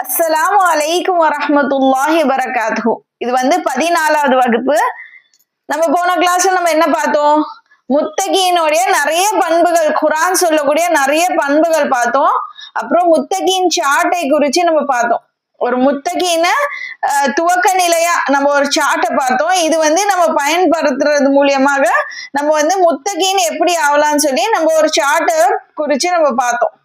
அஸ்ஸலாமு அலைக்கும் வரஹ்மத்துல்லாஹி வபரகாத்துஹு. இது 14வது வகுப்பு. நம்ம போன கிளாஸ்ல நம்ம என்ன பார்த்தோம்? முத்தகீனுடைய நிறைய பண்புகள், குர்ஆன் சொல்லக்கூடிய நிறைய பண்புகள் பார்த்தோம். அப்புறம் முத்தகீன் சார்ட்டை குறிச்சு நம்ம பார்த்தோம். ஒரு முத்தகீன துவக்க நிலையா நம்ம ஒரு சார்ட்டை பார்த்தோம். இது நம்ம பயன்படுத்துறது மூலியமாக நம்ம முத்தகீன் எப்படி ஆகலாம்னு சொல்லி நம்ம ஒரு சார்ட்டை குறிச்சு நம்ம பார்த்தோம்.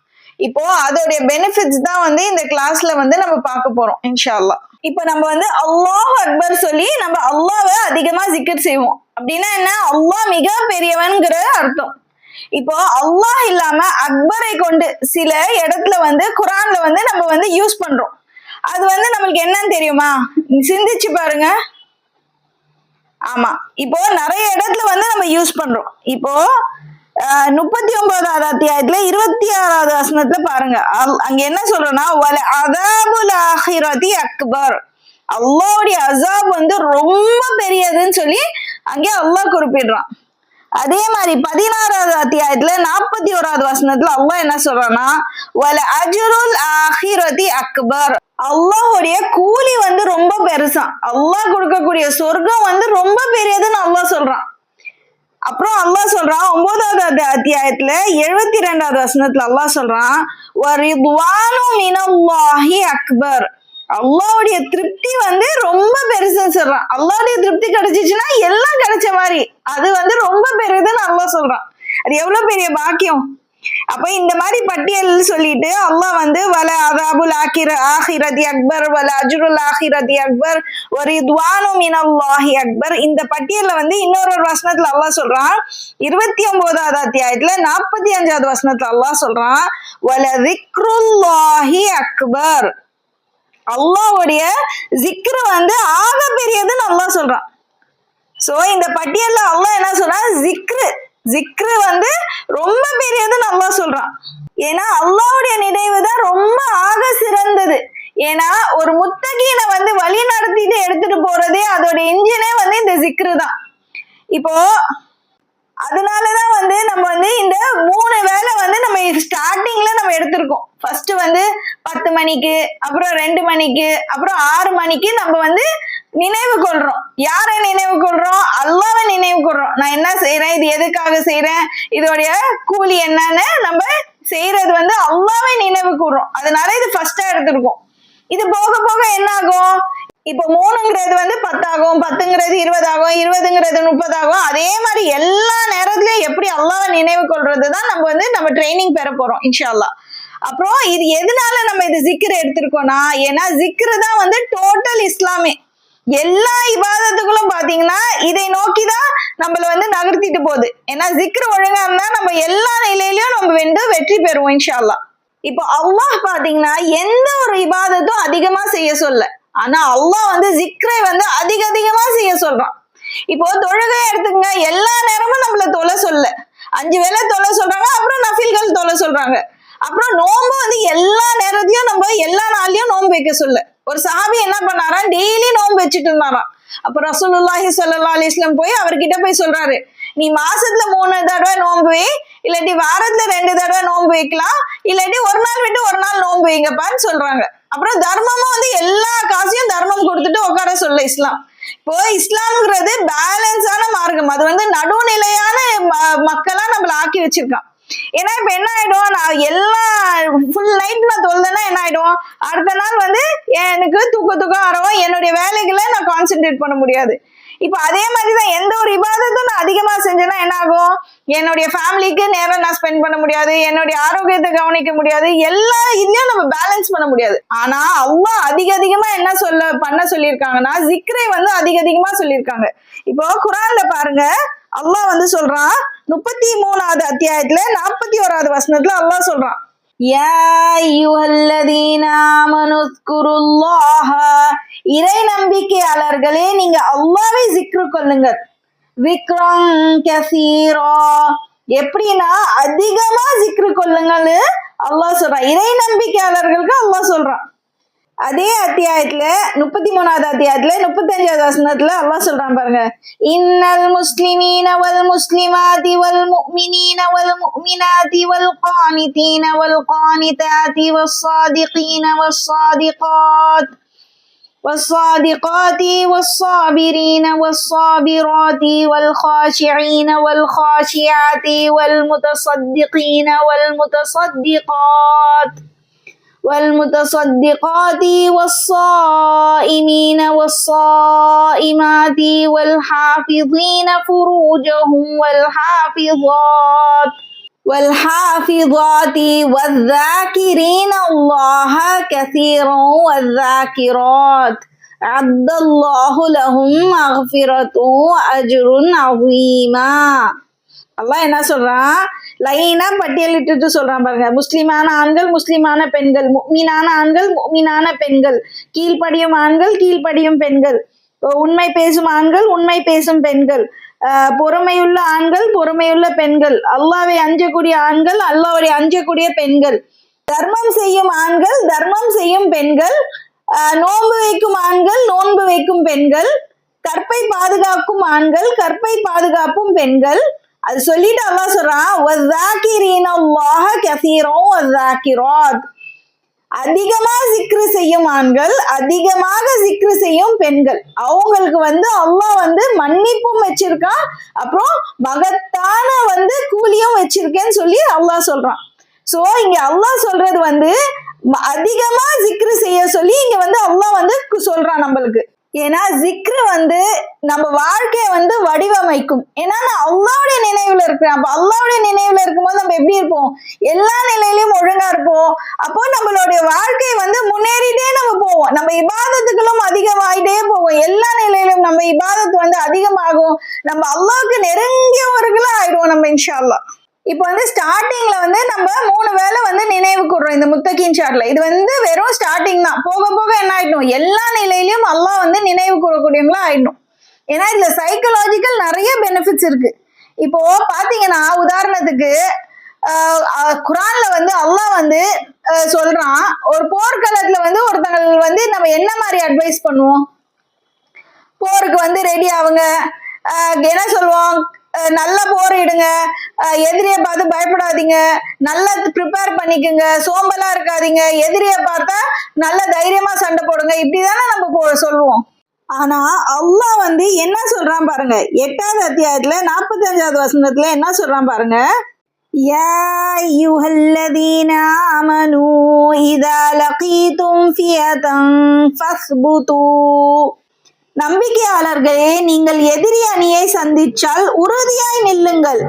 இப்போ அதோடைய பெனிஃபிட்ஸ் தான் இந்த கிளாஸ்ல நம்ம பார்க்க போறோம் இன்ஷா அல்லாஹ். இப்போ நம்ம அல்லாஹ் அக்பர் சொல்லி நம்ம அல்லாஹ்வை அதிகமா ஜிக்ர் செய்வோம். அப்படின்னா என்ன? அல்லாஹ் மிக பெரியவன்கிற அர்த்தம். இப்போ அல்லாஹ் இல்லாம அக்பரை கொண்டு சில இடத்துல குர்ஆன்ல நம்ம யூஸ் பண்றோம். அது நம்மளுக்கு என்னன்னு தெரியுமா? சிந்திச்சு பாருங்க. ஆமா, இப்போ நிறைய இடத்துல நம்ம யூஸ் பண்றோம். இப்போ 39வது அத்தியாயத்துல 26வது வசனத்துல பாருங்க, அங்க என்ன சொல்றோம்னா, வல அஸாபுல் ஆகிரதி அக்பர், அல்லாஹ்வுடைய அஸாப் ரொம்ப பெரியதுன்னு சொல்லி அங்கே அல்லாஹ் குறிப்பிடுறான். அதே மாதிரி 16வது அத்தியாயத்துல 41வது வசனத்துல அல்லாஹ் என்ன சொல்றான்னா, வல அஜ்ருல் ஆகிரதி அக்பர், அல்லாஹ்வுடைய கூலி ரொம்ப பெருசா, அல்லாஹ் கொடுக்கக்கூடிய சொர்க்கம் ரொம்ப பெரியதுன்னு அல்லாஹ் சொல்றான். அப்புறம் அல்லாஹ் சொல்றான் 9வது அத்தியாயத்துல 72வது வசனத்துல அல்லாஹ் சொல்றான், வரிதுவானு மினல்லாஹி அக்பர், அல்லாஹ்வுடைய திருப்தி ரொம்ப பெருசுன்னு சொல்றான். அல்லாஹ்வுடைய திருப்தி கிடைச்சிச்சுன்னா எல்லாம் கிடைச்ச மாதிரி, அது ரொம்ப பெரியதுன்னு அல்லாஹ் சொல்றான். அது எவ்வளவு பெரிய பாக்கியம். அப்ப இந்த மாதிரி பட்டியல் சொல்லிட்டு அல்லாஹ் வல அஸாபுல் ஆகிரதி அக்பர், வல அஜ்ருல் ஆகிரதி அக்பர், வரிதுவானு மினல்லாஹி அக்பர், இந்த பட்டியல்ல இன்னொரு வசனத்துல அல்லாஹ் சொல்றான். 29வது அத்தியாயத்துல 45வது வசனத்துல அல்லாஹ் சொல்றான், வல ஸிக்ருல்லாஹி அக்பர், அல்லாஹ்வுடைய ஜிக்ர் ஆக பெரியதுன்னு அல்லாஹ் சொல்றான். சோ இந்த பட்டியல்ல அல்லாஹ் என்ன சொல்றான்? ஜிக்ரு ரொம்ப பெரியதுன்னு அல்லாஹ் சொல்றான். ஏன்னா அல்லாஹ்வுடைய நினைவு தான் ரொம்ப ஆக சிறந்தது. ஏன்னா ஒரு முத்தகீனை வழி நடத்திட்டு எடுத்துட்டு போறதே அதோட இன்ஜினே இந்த ஜிக்ரு தான். இப்போ அதனாலதான் நம்ம இந்த 3 வேளை நம்ம ஸ்டார்டிங்ல நம்ம எடுத்திருக்கோம். ஃபர்ஸ்ட் 10 மணிக்கு, அப்புறம் 2 மணிக்கு, அப்புறம் 6 மணிக்கு நம்ம நினைவு கொள்றோம். யாரை நினைவு கொள்றோம்? அல்லாஹ்வை நினைவு கொள்றோம். நான் என்ன செய்யறேன், இது எதுக்காக செய்யறேன், இதோடைய கூலி என்னன்னு நம்ம செய்யறது அல்லாஹ்வை நினைவு கூறுறோம். அதனால இது ஃபர்ஸ்டா எடுத்திருக்கோம். இது போக போக என்ன ஆகும்? இப்போ 3ங்கிறது 10 ஆகும், 10ங்கிறது 20 ஆகும், 20ங்கிறது 30 ஆகும். அதே மாதிரி எல்லா நேரத்திலயும் எப்படி அல்லாஹ்வை நினைவு கொள்றதுதான் நம்ம ட்ரைனிங் பெற போறோம் இன்ஷா அல்லாஹ். அப்புறம் இது எதனால நம்ம இது ஜிக்ர் எடுத்திருக்கோம்னா, ஏன்னா ஜிக்ரு தான் டோட்டல் இஸ்லாமே. எல்லா இபாதத்துகளும் பாத்தீங்கன்னா இதை நோக்கிதான் நம்மள நகர்த்திட்டு போகுது. ஏன்னா ஜிக்ரு ஒழுங்கா இருந்தா நம்ம எல்லா நிலையிலயும் நம்ம வெற்றி பெறுவோம் இன்ஷா அல்லாஹ். இப்போ அல்லாஹ் பாத்தீங்கன்னா எந்த ஒரு இபாதத்தும் அதிகமா செய்ய சொல்ல, ஆனா அல்லாஹ் ஜிக்ரை அதிகமா செய்ய சொல்றான். இப்போ தொழுகை எடுத்துக்கங்க, எல்லா நேரமும் நம்மள தொலை சொல்ல, 5 வேளை தொலை சொல்றாங்க, அப்புறம் நஃபில்கள் தொலை சொல்றாங்க. அப்புறம் நோம்பு எல்லா நேரத்தையும் நம்ம எல்லா நாள்லயும் நோம்பு வைக்க சொல்ல. ஒரு சஹாபி என்ன பண்ணாராம், டெய்லி நோம்பு வச்சுட்டு இருந்தாராம். அப்ப ரசூலுல்லாஹி ஸல்லல்லாஹு அலைஹி வஸல்லம் அவர்கிட்ட போய் சொல்றாரு, நீ மாசத்துல 3 தடவை நோம்பு வை, இல்லாட்டி வாரத்துல 2 தடவை நோம்பு வைக்கலாம், இல்லாட்டி ஒரு நாள் விட்டு ஒரு நாள் நோம்பு வைங்கப்பான்னு சொல்றாங்க. அப்புறம் தர்மமும் எல்லா காசையும் தர்மம் கொடுத்துட்டு உட்கார சொல்ல இஸ்லாம். இப்போ இஸ்லாம்ங்கிறது பேலன்ஸான மார்க்கம். அது நடுநிலையான மக்களா நம்மள ஆக்கி வச்சிருக்கான். ஏன்னா இப்ப என்ன ஆயிடும், நான் எல்லா ஃபுல் நைட் நான் தொழுதேன்னா என்ன ஆயிடும், அடுத்த நாள் எனக்கு தூக்கம் வரவும், என்னுடைய வேலைகளை நான் கான்சென்ட்ரேட் பண்ண முடியாது. இப்ப அதே மாதிரிதான் எந்த ஒரு இபாதத்தும் நான் அதிகமா செஞ்சேன்னா என்ன ஆகும், என்னுடைய ஃபேமிலிக்கு நேரம் நான் ஸ்பெண்ட் பண்ண முடியாது, என்னுடைய ஆரோக்கியத்தை கவனிக்க முடியாது, எல்லா இதுலயும் நம்ம பேலன்ஸ் பண்ண முடியாது. ஆனா அல்லாஹ் அதிகமா என்ன பண்ண சொல்லியிருக்காங்கன்னா, ஜிக்ரை அதிகமா சொல்லியிருக்காங்க. இப்போ குர்ஆன்ல பாருங்க, அல்லாஹ் சொல்றான் 33வது அத்தியாயத்துல 41வது வசனத்துல அல்லாஹ் சொல்றான், யா அய்யுஹல்லதீன ஆமனு ذ்குருல்லாஹ, இறை நம்பிக்கையாளர்களே நீங்க அல்லாஹ்வை ஜிக்ரு கொள்ளுங்கள். விக்ரம் கஸீரா, எப்படின்னா அதிகமா ஜிக்ரு கொள்ளுங்கள் அல்லாஹ் சொல்றான். இறை நம்பிக்கையாளர்களுக்கு அல்லாஹ் சொல்றான். அதே அத்தியாயத்துல 33வது அத்தியாயத்துல 35வது வசனத்துல அல்லாஹ் சொல்றான் பாருங்க, இன்னல் முஸ்லிமீன வல் முஸ்லிமாதி வல் முஃமினீன வல் முஃமினாதி வல் கானிதீன வல் கானிதாதி வஸ்ஸாதிகீன வஸ்ஸாதிகாத் والصادقات والصابرين والصابرات والخاشعين والخاشعات والمتصدقين والمتصدقات والمتصدقات والصائمين والصائمات والحافظين فروجهم والحافظات والذاكرين الله كثيرا والذاكرات أعد الله لهم مغفرة وأجر عظيما. அல்லாஹ் என்ன சொல்றான், லைனா பட்டியலிட்டு சொல்றான் பாருங்க. முஸ்லிமான ஆண்கள், முஸ்லிமான பெண்கள், முஃமினான ஆண்கள், முஃமினான பெண்கள், கீழ்ப்படியும் ஆண்கள், கீழ்ப்படியும் பெண்கள், உண்மை பேசும் ஆண்கள், உண்மை பேசும் பெண்கள், பொறுமையுள்ள ஆண்கள், பொறுமையுள்ள பெண்கள், அல்லாஹ்வை அஞ்சக்கூடிய ஆண்கள், அல்லாஹ்வை அஞ்சக்கூடிய பெண்கள், தர்மம் செய்யும் ஆண்கள், தர்மம் செய்யும் பெண்கள், நோன்பு வைக்கும் ஆண்கள், நோன்பு வைக்கும் பெண்கள், கற்பை பாதுகாக்கும் ஆண்கள், கற்பை பாதுகாப்பும் பெண்கள். அது சொல்லிட்டு அல்லாஹ் சொல்றான், வஸ்ஸாகிரீனல்லாஹ கஸீரன் வஸ்ஸாகிராத், அதிகமா ஜிக்ரு செய்யும் ஆண்கள், அதிகமாக ஜிக்ரு செய்யும் பெண்கள். அவங்களுக்கு அல்லாஹ் மன்னிப்பும் வச்சிருக்கான், அப்புறம் மகத்தான கூலியும் வச்சிருக்கேன்னு சொல்லி அல்லாஹ் சொல்றான். சோ இங்க அல்லாஹ் சொல்றது அதிகமா ஜிக்ரு செய்ய சொல்லி இங்க அல்லாஹ் சொல்றான் நம்மளுக்கு. ஏன்னா ஜிக்ரு நம்ம வாழ்க்கைய வடிவமைக்கும். ஏன்னா நான் அல்லாஹ்வுடைய நினைவுல இருக்கிறேன். அப்ப அல்லாஹ்வுடைய நினைவுல இருக்கும்போது நம்ம எப்படி இருப்போம், எல்லா நிலையிலயும் ஒழுங்கா இருப்போம். அப்போ நம்மளுடைய வாழ்க்கை முன்னேறிட்டே நம்ம போவோம். நம்ம இபாதத்துக்களும் அதிகமாயிட்டே போவோம். எல்லா நிலையிலும் நம்ம இபாதத்து அதிகமாகும். நம்ம அல்லாஹ்வுக்கு நெருங்கியவர்களா ஆயிடுவோம் நம்ம இன்ஷா அல்லாஹ். இப்போ ஸ்டார்டிங்ல நம்ம 3 வேளை நினைவு கூறுறோம் இந்த முத்தகீன் சார்ட்ல. இது வெறும் ஸ்டார்டிங் தான். போக போக என்ன ஆயிடும், எல்லா நிலையிலயும் அல்லாஹ் நினைவு கூறக்கூடியவங்களா ஆயிடும். ஏன்னா இதுல சைக்கலாஜிக்கல் நிறைய பெனிஃபிட்ஸ் இருக்கு. இப்போ பாத்தீங்கன்னா உதாரணத்துக்கு குரான்ல அல்லாஹ் சொல்றான், ஒரு போர்க்களத்துல ஒருத்தங்க நம்ம என்ன மாதிரி அட்வைஸ் பண்ணுவோம், போருக்கு ரெடி ஆகுங்க, என்ன சொல்லுவோம், நல்லா போரிடுங்க, எதிரியை பார்த்து பயப்படாதீங்க, நல்லா ப்ரிப்பேர் பண்ணிக்கோங்க, சோம்பலா இருக்காதீங்க, எதிரியை பார்த்தா நல்ல தைரியமா சண்டை போடுங்க, இப்படிதானே நம்ம சொல்லுவோம். ஆனா அல்லாஹ் என்ன சொல்றான் பாருங்க, 8வது அத்தியாயத்துல 45வது வசனத்துல என்ன சொல்றான் பாருங்க, யா அய்யுஹல்லதீன ஆமனூ இதா லகீதும் ஃபியதன் ஃபஸ்புது, நம்பிக்கையாளர்களே நீங்கள் எதிரி அணியை சந்திச்சால் உறுதியாய் நில்லுங்கள்.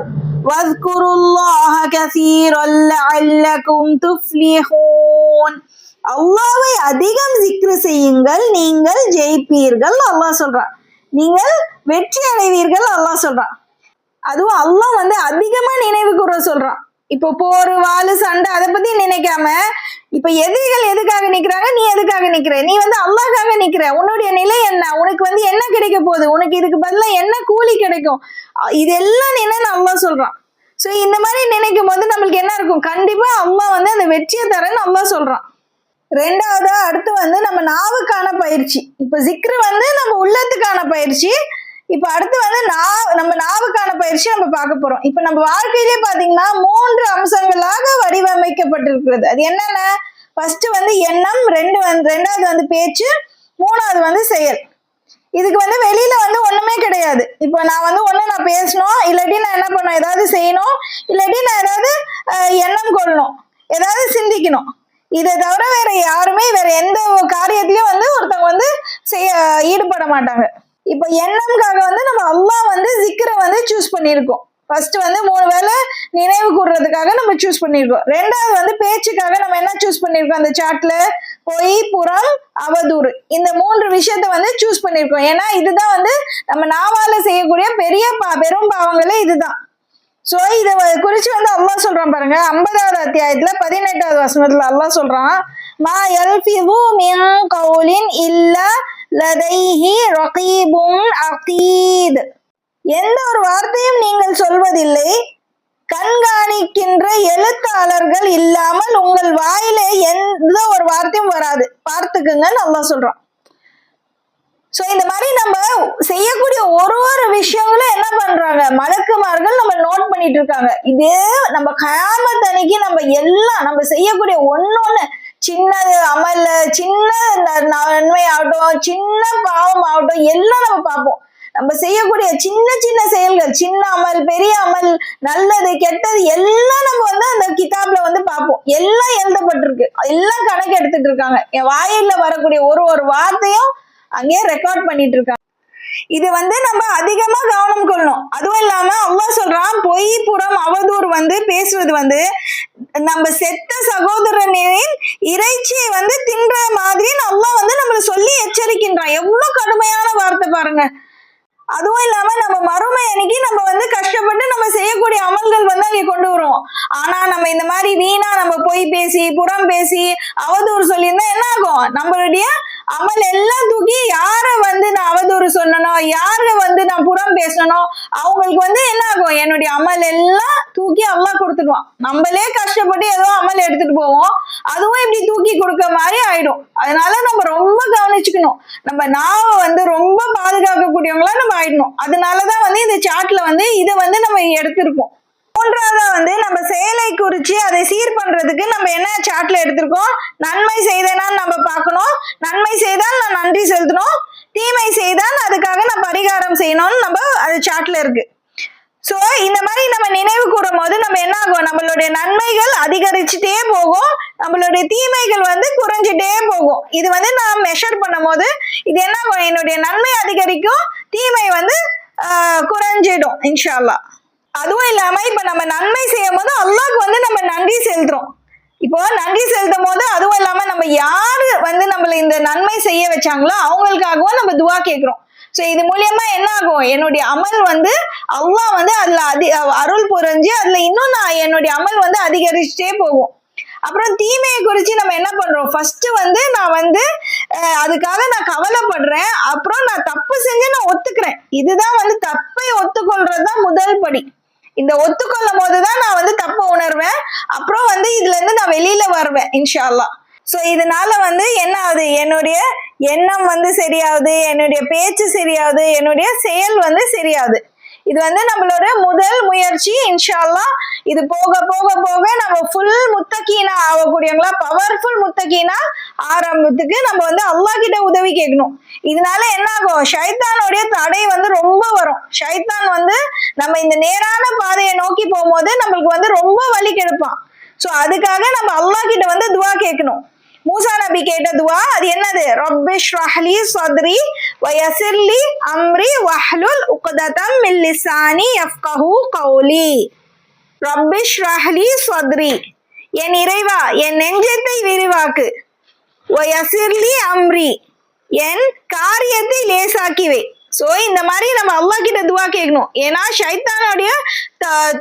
வஸ்குருல்லாஹ கஸீரன் லஅல்லகும் துஃப்லிஹூன், அல்லாஹ்வை அதிகம் ஜிக்ரு செய்யுங்கள், நீங்கள் ஜெயிப்பீர்கள் அல்லாஹ் சொல்றான், நீங்கள் வெற்றி அடைவீர்கள் அல்லாஹ் சொல்றான். அதுவும் அல்லாஹ் அதிகமா நினைவு கூற சொல்றான். இப்போ போர், வாழு, சண்டை அதை பத்தி நினைக்காம, இப்ப எதிரிகள் எதுக்காக நிக்கிறாங்க, நீ எதுக்காக நிக்கிற, நீ அல்லாஹ்காக நிக்கிற, உன்னுடைய நிலை என்ன, உனக்கு என்ன கிடைக்க போகுது, உனக்கு இதுக்கு பதிலா என்ன கூலி கிடைக்கும், இதெல்லாம் என்னன்னு அல்லாஹ் சொல்றான். சோ இந்த மாதிரி நினைக்கும் போது நம்மளுக்கு என்ன இருக்கும், கண்டிப்பா அல்லாஹ் அந்த வெற்றியை தரேன்னு அல்லாஹ் சொல்றான். ரெண்டாவது அடுத்து நம்ம நாவுக்கான பயிற்சி. இப்ப ஜிக்ரு நம்ம உள்ளத்துக்கான பயிற்சி. இப்ப அடுத்து நம்ம நாவுக்கான பயிற்சி நம்ம பார்க்க போறோம். இப்ப நம்ம வாழ்க்கையிலே பாத்தீங்கன்னா 3 அம்சங்களாக வடிவமைக்கப்பட்டிருக்கிறது. அது என்னென்ன, ஃபர்ஸ்ட் எண்ணம், ரெண்டாவது பேச்சு, மூணாவது செயல். இதுக்கு வெளியில ஒண்ணுமே கிடையாது. இப்ப நான் ஒண்ணு நான் பேசணும், இல்லாட்டி நான் என்ன பண்ணணும், ஏதாவது செய்யணும், இல்லாட்டி நான் ஏதாவது எண்ணம் கொள்ளணும், ஏதாவது சிந்திக்கணும். இதை தவிர வேற யாருமே வேற எந்த காரியத்திலயும் ஒருத்தவங்க ஈடுபட மாட்டாங்க. இப்ப எண்ணம்காக நம்ம அல்லாஹ் ஜிக்ரை சூஸ் பண்ணியிருக்கோம். ஃபர்ஸ்ட் 3 வேளை நினைவு கூறுறதுக்காக நம்ம சூஸ் பண்ணியிருக்கோம். ரெண்டாவது பேச்சுக்காக நம்ம என்ன சூஸ் பண்ணியிருக்கோம், அந்த சாட்ல பொய், புறம், அவதூறு, இந்த 3 விஷயத்த சூஸ் பண்ணியிருக்கோம். ஏன்னா இதுதான் நம்ம நாவால செய்யக்கூடிய பெரும் பாவங்களே இதுதான். சோ இத குறிச்சு அல்லாஹ் சொல்றான் பாருங்க, 50வது அத்தியாயத்துல 18வது வசனத்துல அல்லாஹ் சொல்றான், மா யல்ஃபிது மின் கௌலின் இல்லா லதைஹி ரகீபுன் அதீத், எந்த ஒரு வார்த்தையும் நீங்கள் சொல்வதில்லை, கண்காணிக்கின்ற எழுத்தாளர்கள் இல்லாமல் உங்கள் வாயிலே எந்த ஒரு வார்த்தையும் வராது, பார்த்துக்குங்கன்னு அல்லாஹ் சொல்றான். சோ இந்த மாதிரி நம்ம செய்யக்கூடிய ஒரு ஒரு விஷயங்களும் என்ன பண்றாங்க, மலக்குமார்கள் நம்ம நோட் பண்ணிட்டு இருக்காங்க. இதே நம்ம கயாமத் அன்னைக்கு நம்ம எல்லாம் நம்ம செய்யக்கூடிய ஒன்னொன்னு, சின்னது அமல், சின்ன நன்மை ஆகட்டும், சின்ன பாவம் ஆகட்டும், எல்லாம் நம்ம பார்ப்போம். நம்ம செய்யக்கூடிய சின்ன சின்ன செயல்கள், சின்ன அமல், பெரிய அமல், நல்லது கெட்டது எல்லாம் நம்ம வந்து அந்த கிதாப்ல வந்து பார்ப்போம். எல்லாம் எழுதப்பட்டிருக்கு, எல்லாம் கணக்கு எடுத்துட்டு இருக்காங்க. என் வாயில வரக்கூடிய ஒரு ஒரு வார்த்தையும் அங்கேயே ரெக்கார்ட் பண்ணிட்டு இருக்காங்க. இது வந்து நம்ம அதிகமா கவனம் கொள்ளணும். அதுவும் இல்லாம அல்லாஹ் சொல்றான், பொய் புறம் அவதூறு வந்து பேசுறது வந்து நம்ம செத்த சகோதரனின் இறைச்சியை வந்து தின்ற மாதிரி அல்லாஹ் வந்து நம்மள சொல்லி எச்சரிக்கின்றான். எவ்வளவு கடுமையான வார்த்தை பாருங்க. அதுவும் இல்லாம நம்ம மறுமை அன்னைக்கு நம்ம வந்து கஷ்டப்பட்டு நம்ம செய்யக்கூடிய அமல்கள் வந்து அங்கே கொண்டு வருவோம். ஆனா நம்ம இந்த மாதிரி வீணா நம்ம பொய் பேசி புறம் பேசி அவதூறு சொல்லியிருந்தா என்ன ஆகும், நம்மளுடைய அமல் எல்லாம் தூக்கி யார வந்து நான் அவதூறு சொன்னனோ, யார வந்து நான் புறம் பேசணும், அவங்களுக்கு வந்து என்ன ஆகும், என்னுடைய அமல் எல்லாம் தூக்கி அல்லாஹ் கொடுத்துடுவான். நம்மளே கஷ்டப்பட்டு ஏதோ அமல் எடுத்துட்டு போவோம், அதுவும் இப்படி தூக்கி கொடுக்க மாதிரி ஆயிடும். அதனால நம்ம ரொம்ப கவனிச்சுக்கணும். நம்ம நாவை வந்து ரொம்ப பாதுகாக்கக்கூடியவங்களா நம்ம ஆயிடணும். அதனாலதான் வந்து இந்த சாட்ல வந்து இதை வந்து நம்ம எடுத்திருக்கோம். மூன்றாவதா வந்து நம்ம செயலை குறிச்சு அதை சீர் பண்றதுக்கு நம்ம என்ன சாட்ல எடுத்திருக்கோம், நன்மை செய்தேனான்னு நம்ம பார்க்கணும், நன்மை செய்தால் நான் நன்றி செலுத்தணும், தீமை செய்தால் அதுக்காக நான் பரிகாரம் செய்யணும்னு நம்ம அது சாட்ல இருக்கு. சோ இந்த மாதிரி நம்ம நினைவு கூறும் போது நம்ம என்ன ஆகும், நம்மளுடைய நன்மைகள் அதிகரிச்சுட்டே போகும், நம்மளுடைய தீமைகள் வந்து குறைஞ்சிட்டே போகும். இது வந்து நான் மெஷர் பண்ணும் போது இது என்ன ஆகும், என்னுடைய நன்மை அதிகரிக்கும், தீமை வந்து குறைஞ்சிடும் இன்ஷா அல்லாஹ். அதுவும் இல்லாம இப்ப நம்ம நன்மை செய்யும் போது அல்லாஹ்க்கு வந்து நம்ம நன்றி செலுத்துறோம். இப்போ நன்றி செலுத்தும் போது அதுவும் இல்லாம நம்ம யாரு வந்து நம்மள இந்த நன்மை செய்ய வச்சாங்களோ அவங்களுக்காகவும் நம்ம துவா கேட்கிறோம். சோ இது மூலியமா என்ன ஆகும், என்னுடைய அமல் வந்து அல்லாஹ் வந்து அதுல அருள் புரிஞ்சு அதுல இன்னும் நான் என்னுடைய அமல் வந்து அதிகரிச்சுட்டே போகும். அப்புறம் தீமையை குறிச்சு நம்ம என்ன பண்றோம், ஃபர்ஸ்ட் வந்து நான் வந்து அதுக்காக நான் கவலைப்படுறேன், அப்புறம் நான் தப்பு செஞ்சு நான் ஒத்துக்கிறேன். இதுதான் வந்து தப்பை ஒத்துக்கொள்றதுதான் முதல் படி. இந்த ஒத்துக்கொள்ளும் போதுதான் நான் வந்து தப்ப உணர்வேன், அப்புறம் வந்து இதுல இருந்து நான் வெளியில வருவேன் இன்ஷா அல்லாஹ். சோ இதனால வந்து என்ன ஆகுது, என்னுடைய எண்ணம் வந்து சரியாகுது, என்னுடைய பேச்சு சரியாகுது, என்னுடைய செயல் வந்து சரியாகுது. இது வந்து நம்மளோட முதல் முயற்சி இன்ஷா அல்லாஹ். இது போக போக போக நம்ம ஃபுல் முத்தகீனா ஆகக்கூடியவங்களா, பவர்ஃபுல் முத்தகீனா ஆரம்பத்துக்கு நம்ம வந்து அல்லாஹ் கிட்ட உதவி கேட்கணும். இதனால என்ன ஆகும், ஷைத்தானுடைய தடை வந்து ரொம்ப வரும். ஷைத்தான் வந்து நம்ம இந்த நேரான பாதையை நோக்கி போகும்போது நம்மளுக்கு வந்து ரொம்ப வலி கெடுப்பான். சோ அதுக்காக நம்ம அல்லாஹ் கிட்ட வந்து துவா கேட்கணும். மூசா நபி கேட்ட துவா அது என்னது, ரப்பி ஷ்ரஹ்லி ஸத்ரி வயஸிர்லி அம்ரி வஹ்லுல் உக்ததம் மின் லிசானி யஃப்கஹு கௌலி. ரப்பி ஷ்ரஹ்லி ஸத்ரி, என் இறைவா என் நெஞ்சத்தை விரிவாக்கு, வயஸிர்லி அம்ரி, என் காரியத்தை லேசாக்கிவை. சோ இந்த மாதிரி நம்ம அல்லாஹ் கிட்ட துவா கேட்கணும். ஏன்னா ஷைத்தானுடைய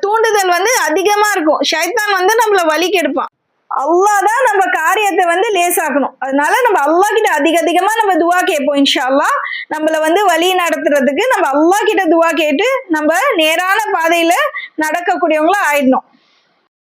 தூண்டுதல் வந்து அதிகமா இருக்கும். ஷைத்தான் வந்து நம்மள வலி கெடுப்பான். அல்லாஹ் தான் நம்ம காரியத்தை வந்து லேசாக்கணும். அதனால நம்ம அல்லாஹ் கிட்ட அதிகமா நம்ம துவா கேட்போம் இன்ஷா அல்லாஹ். நம்மள வந்து வழி நடத்துறதுக்கு நம்ம அல்லாஹ் கிட்ட துவா கேட்டு நம்ம நேரான பாதையில நடக்கக்கூடியவங்களா ஆயிடணும்.